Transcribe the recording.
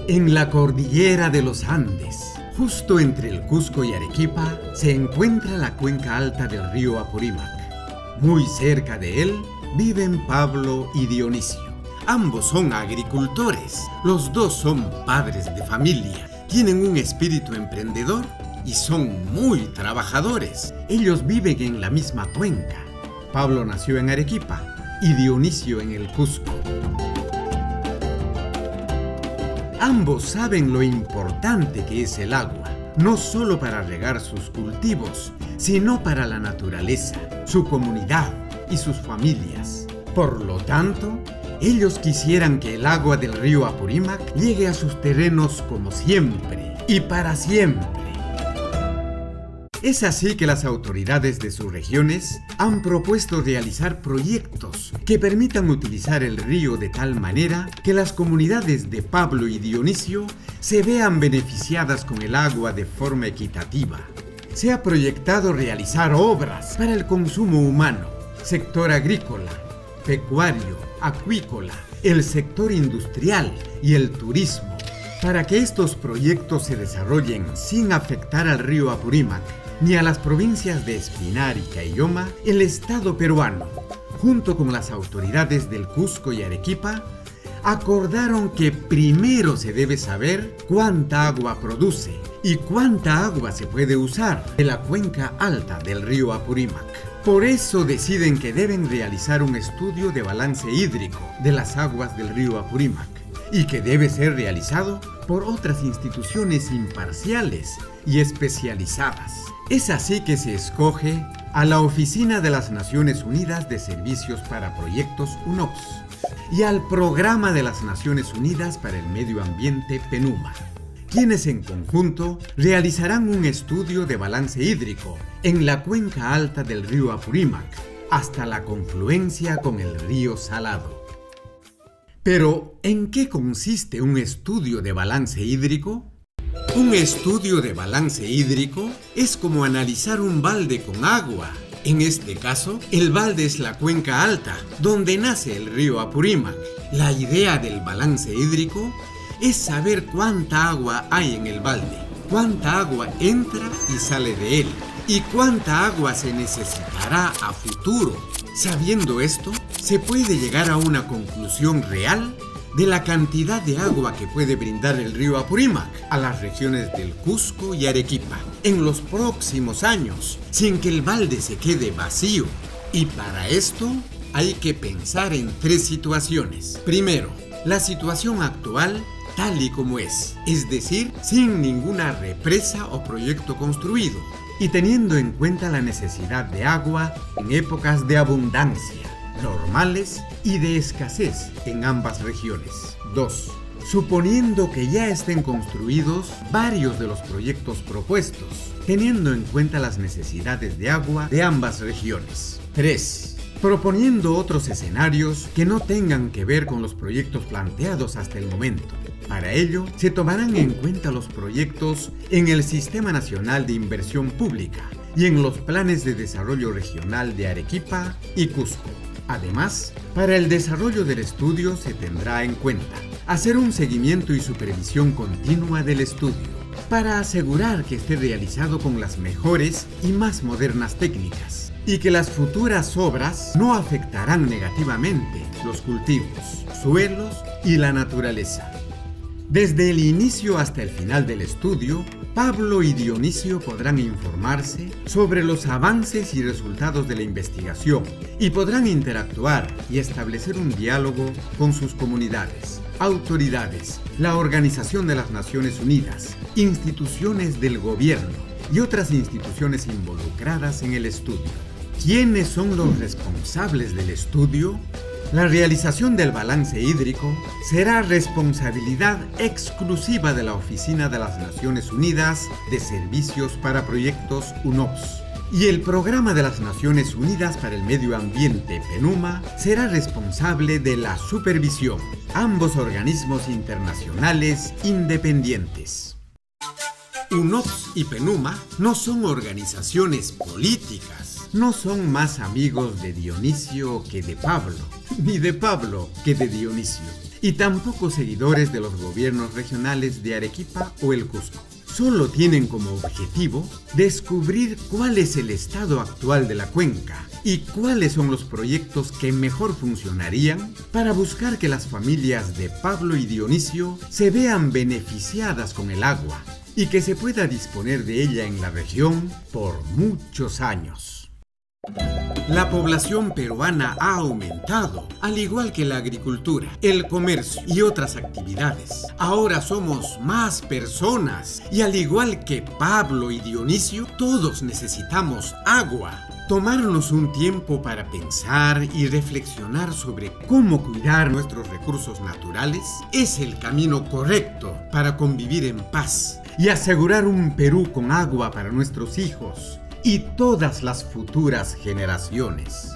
En la cordillera de los Andes, justo entre el Cusco y Arequipa, se encuentra la cuenca alta del río Apurímac. Muy cerca de él viven Pablo y Dionisio. Ambos son agricultores, los dos son padres de familia, tienen un espíritu emprendedor y son muy trabajadores. Ellos viven en la misma cuenca. Pablo nació en Arequipa y Dionisio en el Cusco. Ambos saben lo importante que es el agua, no solo para regar sus cultivos, sino para la naturaleza, su comunidad y sus familias. Por lo tanto, ellos quisieran que el agua del río Apurímac llegue a sus terrenos como siempre y para siempre. Es así que las autoridades de sus regiones han propuesto realizar proyectos que permitan utilizar el río de tal manera que las comunidades de Pablo y Dionisio se vean beneficiadas con el agua de forma equitativa. Se ha proyectado realizar obras para el consumo humano, sector agrícola, pecuario, acuícola, el sector industrial y el turismo. Para que estos proyectos se desarrollen sin afectar al río Apurímac ni a las provincias de Espinar y Caylloma, el Estado peruano, junto con las autoridades del Cusco y Arequipa, acordaron que primero se debe saber cuánta agua produce y cuánta agua se puede usar de la cuenca alta del río Apurímac. Por eso deciden que deben realizar un estudio de balance hídrico de las aguas del río Apurímac y que debe ser realizado por otras instituciones imparciales y especializadas. Es así que se escoge a la Oficina de las Naciones Unidas de Servicios para Proyectos UNOPS y al Programa de las Naciones Unidas para el Medio Ambiente PNUMA, quienes en conjunto realizarán un estudio de balance hídrico en la cuenca alta del río Apurímac hasta la confluencia con el río Salado. Pero, ¿en qué consiste un estudio de balance hídrico? Un estudio de balance hídrico es como analizar un balde con agua. En este caso, el balde es la cuenca alta, donde nace el río Apurímac. La idea del balance hídrico es saber cuánta agua hay en el balde, cuánta agua entra y sale de él, y cuánta agua se necesitará a futuro. Sabiendo esto, se puede llegar a una conclusión real de la cantidad de agua que puede brindar el río Apurímac a las regiones del Cusco y Arequipa en los próximos años, sin que el balde se quede vacío. Y para esto hay que pensar en tres situaciones. Primero, la situación actual tal y como es decir, sin ninguna represa o proyecto construido, y teniendo en cuenta la necesidad de agua en épocas de abundancia, normales y de escasez en ambas regiones. 2. Suponiendo que ya estén construidos varios de los proyectos propuestos, teniendo en cuenta las necesidades de agua de ambas regiones. 3. Proponiendo otros escenarios que no tengan que ver con los proyectos planteados hasta el momento. Para ello, se tomarán en cuenta los proyectos en el Sistema Nacional de Inversión Pública y en los planes de desarrollo regional de Arequipa y Cusco. Además, para el desarrollo del estudio se tendrá en cuenta hacer un seguimiento y supervisión continua del estudio para asegurar que esté realizado con las mejores y más modernas técnicas y que las futuras obras no afectarán negativamente los cultivos, suelos y la naturaleza. Desde el inicio hasta el final del estudio, Pablo y Dionisio podrán informarse sobre los avances y resultados de la investigación y podrán interactuar y establecer un diálogo con sus comunidades, autoridades, la Organización de las Naciones Unidas, instituciones del gobierno y otras instituciones involucradas en el estudio. ¿Quiénes son los responsables del estudio? La realización del balance hídrico será responsabilidad exclusiva de la Oficina de las Naciones Unidas de Servicios para Proyectos UNOPS y el Programa de las Naciones Unidas para el Medio Ambiente PNUMA será responsable de la supervisión, ambos organismos internacionales independientes. UNOPS y PNUMA no son organizaciones políticas, no son más amigos de Dionisio que de Pablo, ni de Pablo que de Dionisio. y tampoco seguidores de los gobiernos regionales de Arequipa o el Cusco. Solo tienen como objetivo descubrir cuál es el estado actual de la cuenca y cuáles son los proyectos que mejor funcionarían para buscar que las familias de Pablo y Dionisio se vean beneficiadas con el agua y que se pueda disponer de ella en la región por muchos años. La población peruana ha aumentado, al igual que la agricultura, el comercio y otras actividades. Ahora somos más personas y al igual que Pablo y Dionisio, todos necesitamos agua. Tomarnos un tiempo para pensar y reflexionar sobre cómo cuidar nuestros recursos naturales es el camino correcto para convivir en paz y asegurar un Perú con agua para nuestros hijos y todas las futuras generaciones.